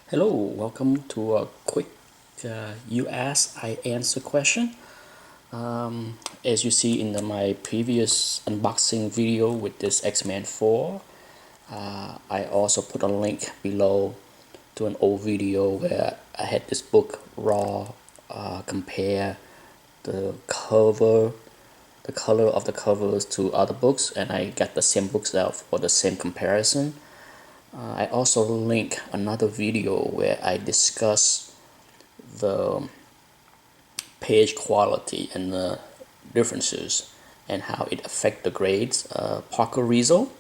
Hello, welcome to a quick you ask, I answer question. As you see in my previous unboxing video with this X-Men 4, I also put a link below to an old video where I had this book raw, compare the cover, the color of the covers to other books, and I got the same books out for the same comparison. I also link another video where I discuss the page quality and the differences and how it affect the grades. Parker Rizzo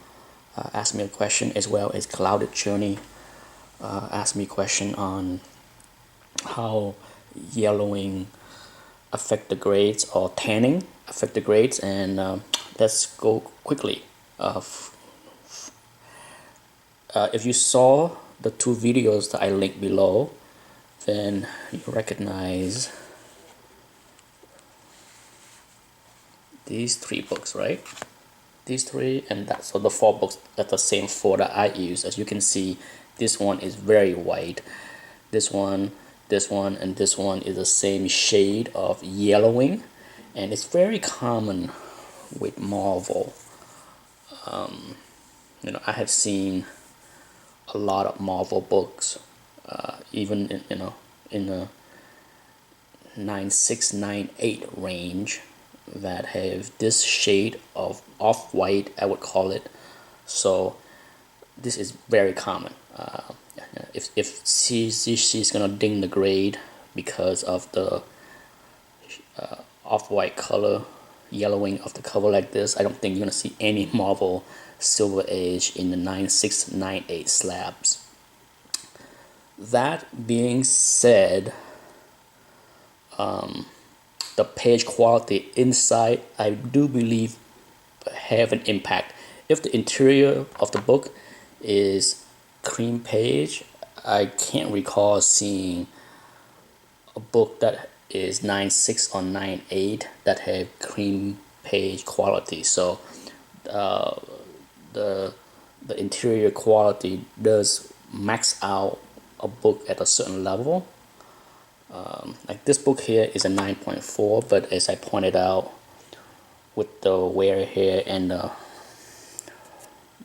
asked me a question, as well as Clouded Journey asked me a question on how yellowing affect the grades or tanning affect the grades, and let's go quickly. If you saw the two videos that I linked below, then you recognize these three books, right? These three and that, so the four books, that's the same four that I use. As you can see, this one is very white. This one, and this one is the same shade of yellowing, and it's very common with Marvel. I have seen a lot of Marvel books, even in the 9698 range, that have this shade of off-white, I would call it. So this is very common. If she's gonna ding the grade because of the off-white color yellowing of the cover like this, I don't think you're gonna see any Marvel Silver Age in the 9698 slabs. That being said, the page quality inside, I do believe, have an impact. If the interior of the book is cream page, I can't recall seeing a book that is 9.6 or 9.8 that have cream page quality. So the interior quality does max out a book at a certain level. Like this book here is a 9.4, but as I pointed out, with the wear here and the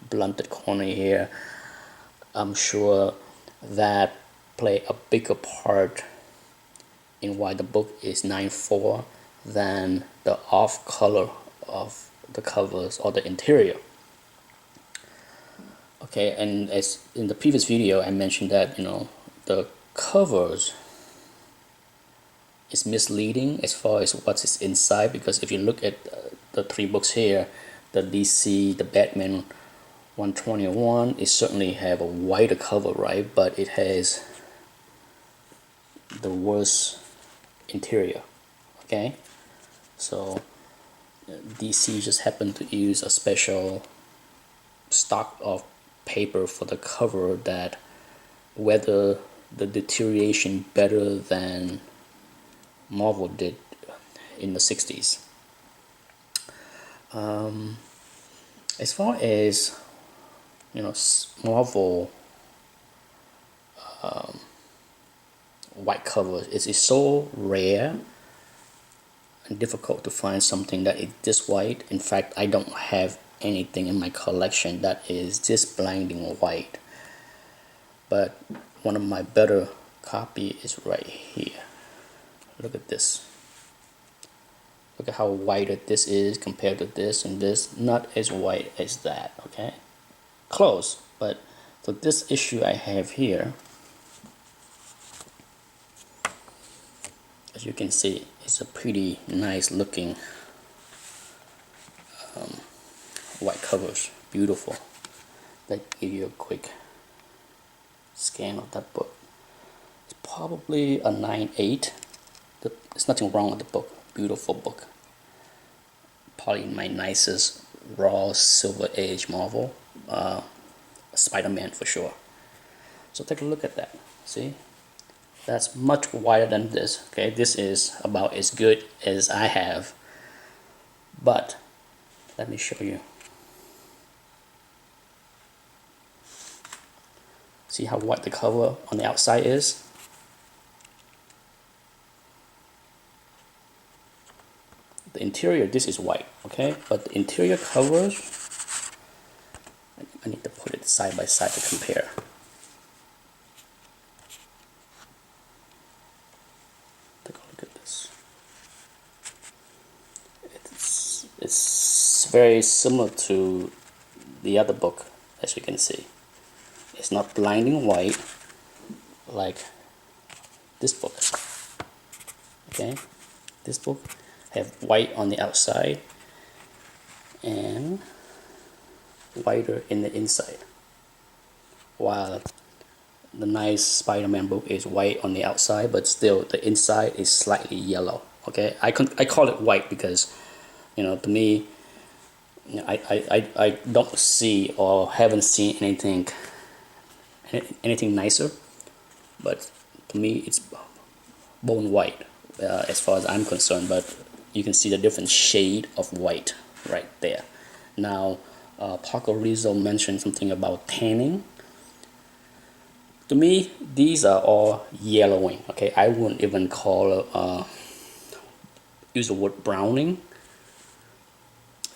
blunted corner here, I'm sure that play a bigger part in why the book is 9.4 than the off color of the covers or the interior. Okay, and as in the previous video, I mentioned that the covers is misleading as far as what is inside, because if you look at the three books here, the DC, the Batman 121, it certainly have a whiter cover, right? But it has the worst interior. Okay, so DC just happened to use a special stock of paper for the cover that weather the deterioration better than Marvel did in the 60s. As far as Marvel white covers, it is so rare and difficult to find something that is this white. In fact, I don't have anything in my collection that is this blinding white. But one of my better copy is right here. Look at this. Look at how white this is compared to this and this. Not as white as that, okay? Close, but so this issue I have here, as you can see, it's a pretty nice looking white covers. Beautiful. Let's give you a quick scan of that book. It's probably a 9.8. There's nothing wrong with the book. Beautiful book. Probably my nicest raw Silver Age Marvel. Spider-Man for sure. So take a look at that. See? That's much wider than this. Okay, this is about as good as I have. But let me show you. See how white the cover on the outside is? The interior, this is white, okay? But the interior covers, I need to put it side by side to compare. Take a look at this. It's very similar to the other book, as you can see. It's not blinding white like this book. Okay, this book have white on the outside and whiter in the inside, while the nice Spider-Man book is white on the outside, but still the inside is slightly yellow. Okay, I call it white because, you know, to me, you know, I don't see or haven't seen anything nicer, but to me it's bone white as far as I'm concerned. But you can see the different shade of white right there. Now, Paco Rizzo mentioned something about tanning. To me, these are all yellowing. Okay, I wouldn't even call use the word browning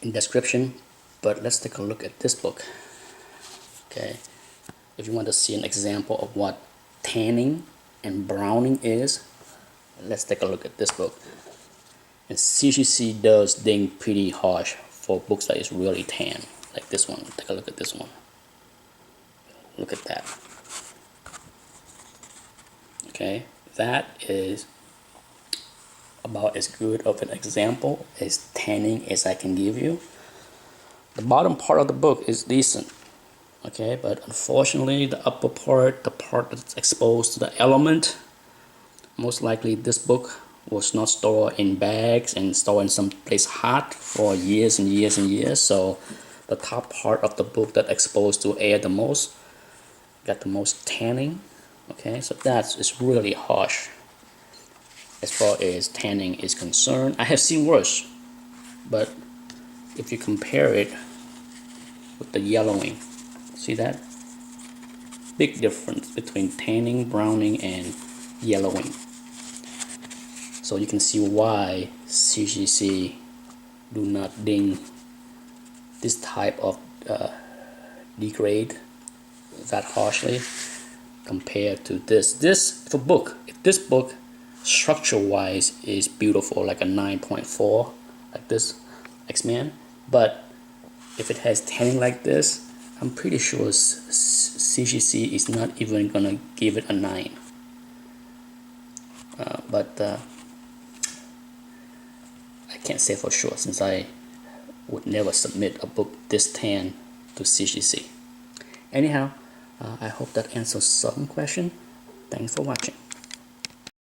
in description. But let's take a look at this book. Okay, if you want to see an example of what tanning and browning is, let's take a look at this book. And CGC does ding pretty harsh for books that is really tan, like this one. Take a look at this one. Look at that. Okay, that is about as good of an example as tanning as I can give you. The bottom part of the book is decent, okay, but unfortunately the upper part, the part that's exposed to the element, most likely this book was not stored in bags and stored in some place hot for years and years and years. So the top part of the book that exposed to air the most got the most tanning. Okay, so that is really harsh as far as tanning is concerned. I have seen worse, but if you compare it with the yellowing, see that? Big difference between tanning, browning, and yellowing. So you can see why CGC do not ding this type of degrade that harshly compared to this. If this book structure wise is beautiful, like a 9.4, like this X-Men, but if it has tanning like this, I'm pretty sure CGC is not even gonna give it a 9. But I can't say for sure, since I would never submit a book this tan to CGC. Anyhow, I hope that answers some question. Thanks for watching.